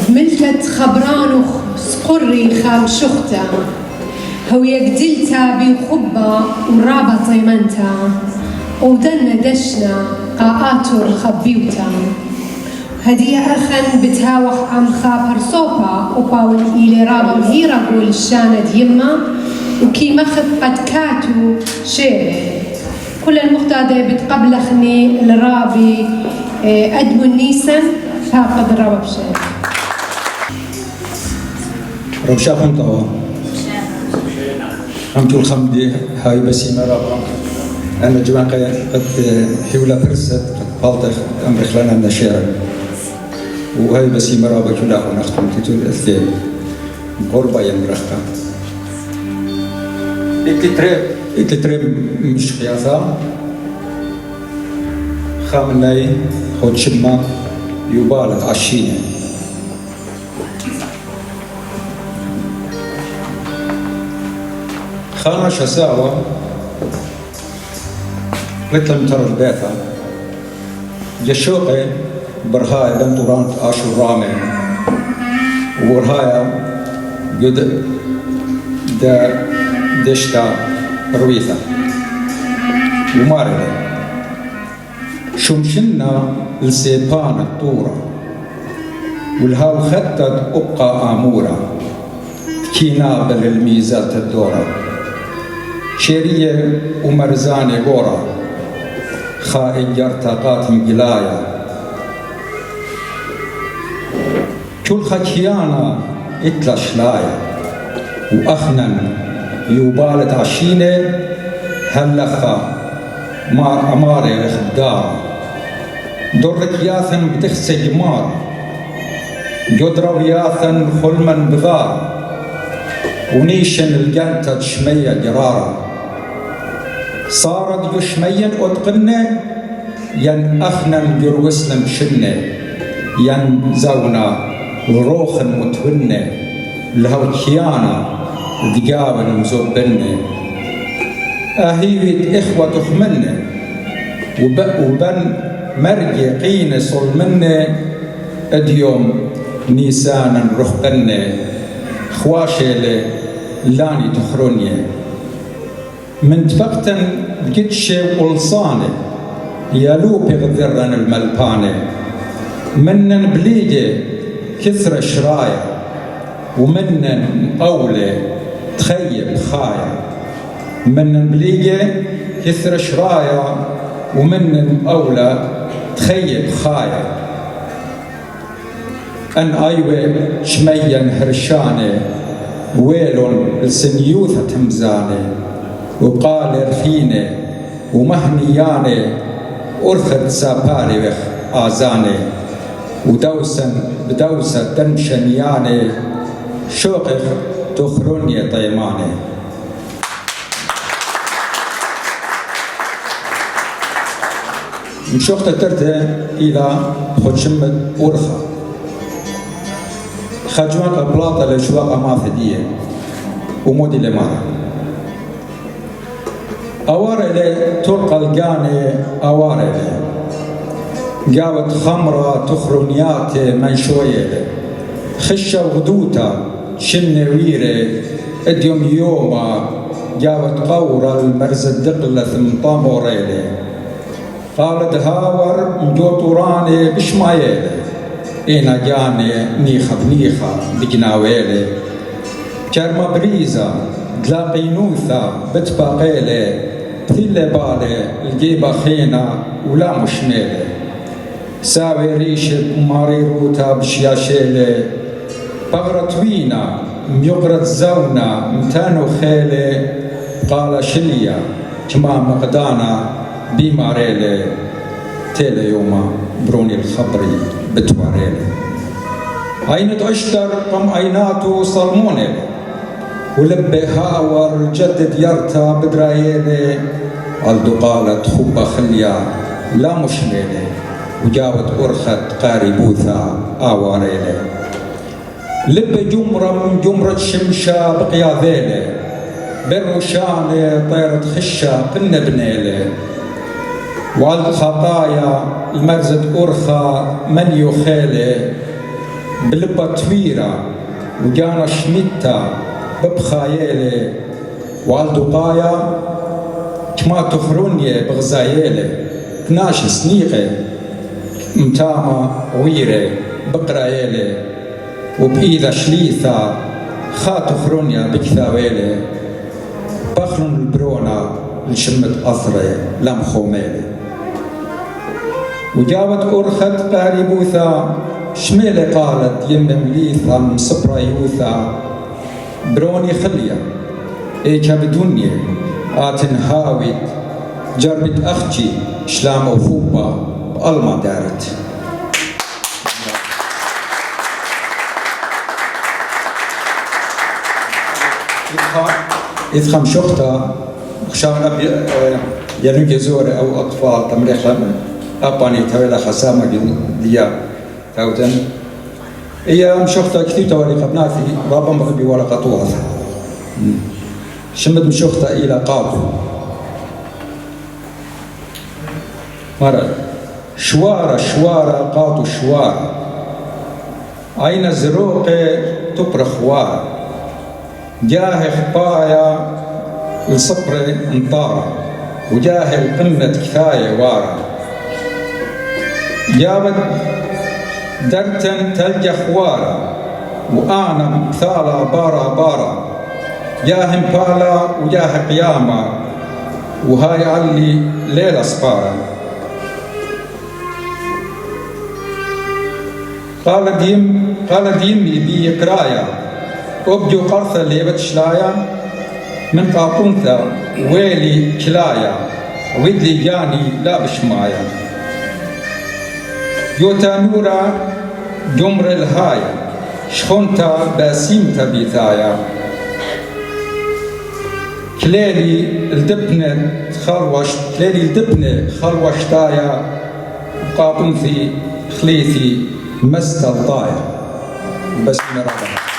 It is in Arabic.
ملتت خبران سقري خام شختا هويا قدلتا بيخبا ورابا طيمنتا ودنا دشنا قاءاتر خبيوتا هدية أخن بتهاوخ عم خابر صوبا وباول إلي رابا هيرا قول الشاند يما وكي مخب قد كاتو شيري كل المختادة بتقبلخني الرابي أدمو النيسان فاقد الرابا بشير رمشا خمطة عمتو الخمدي هاي بسيمة رابا أنا جماعة قد حيولا فرست قد بالطخ أمر خلانا من الشارع وهاي بسيمة رابا كلها ونختم تتول الثيل قربا يمرخها اتلتريب مش خياثة خامناي خود شما يبالغ عشينة خانا شساوة لتلم ترى البيثة جشوقي برهاية بنتورانت آشو رامي وبرهاية قد دشتا رويثة ومارلة شمشنا السيبان الطورة والهاو خطت أبقى آمورة كينابل الميزات الدورة شيرية ومرزاني غورة خائن يرتقات مقلايا كل خكيانا اتلاشلايا وأخنن يوبالت عشينة هلخا مار أماري الخدار درك ياثن بتخسي جمار يضرب ياثن خلمن بذار ونيشن الجنتة شمية جرارة صارت يشمين أتقنة ين أخنن جروسلم شنة ين زونا روخن متونة لهو كيانا دقابن مزوبنة أهيبت إخوة تخمنة وبن مرجي قين صلمنة أديوم نيسانا رخبنة خواشيلة لاني تخرونية من تفقتن قدشة والصانة يالو بغذرن الملبانة منن بليجة كثر شرايا ومنن أولى تخيب خايا منن بليجة كثر شرايا ومنن أولى تخيب خايا أن أيوة شميا هرشانة ويلون السنيوثة تمزانة وقال رفينة ومهنيانة أرخد ساباري بخ آزانة ودوسا بدوسة تنشنيانة شوقف تخروني طيمانة مشوقت ترته إلى خدشمت أرخا خجوان أبلاطة لشواق أماثدية ومودي لمارا أوار إلي ترقى القاني أوار إلي قاوت خمرة تخرونيات من شوية خشة وغدوتا شن ويرة اديوم يوما قاوت قورة المرز الدقلة ثمطام وريلي قالت هاور مجوطوراني بشمايلي إنا جاني نيخة بنيخة بجناويلي كرمة بريزة تلاقي نوثة بتباقيلي بثيل بالي الجيبة خينة ولا مشميلي ساوي ريشة ماري روتا بشياشيلي بغرة وينا ميقرة زونا متانو خيلي قال شليا كما مقدانا بيماريلي تيلي يوما بروني الخبري بتواريلي عينة عشتر قم عيناتو صلموني ولبي هاور جدد يرتا بدرايلي الدو قالت خبا خليا لا مشميلي وجاوت أرخت قاري بوثا آواريلي لب جمرة من جمرة شمشة بقياذيلي بالرشانة طيرة خشة قلنا بنيلي وعلى الخطايا المرزة أرخى من يخيلي بلبا تويرا وجانا شميتا ببخايلة والدقايا كما تخروني بغزايلة 12 سنيقة متاما ويرة بقرايلة وبإيذا شليثا خا تخرونيا بكثاويلة بخرن البرونا لشمت أثري لم خوميلة وجابت أرخت قاربوثا شميلة قالت يم مليثا مصبرا يوثا بروني خليا إيكا بدنيا آتن هاويت جربت أختي شلام وفوبا بألما دارت إذ خم شختا خشام أبي يلوج زور أو أطفال تمريخ أباني تويلا خسامة ديا تاوتن إيا مشختا كثير توالي قبناثي بابا مغبي ولا قطوة شمد مشختا إلى قابل مرة شوارة قاطو شوارة أين زروق تبرخ وارة جاه خبايا الصبر انطارة وجاه القمة كفاية وارة جابت درتن تلجى خوارة وأنا مثالا بارا جاه مبالا وجاه قيامة وهاي علي ليلة صبارة قال ديمي بي قرايا أبجو قرثة ليبت شلايا من قاطنثة ويلي كلايا ودلي جاني لا بشمايا يوتا نورا جمر الهايا شخونتا باسيمتا بيثايا كليلي الدبنة خلوشتايا قاطنثي خليثي مست الطايا بس مرحبا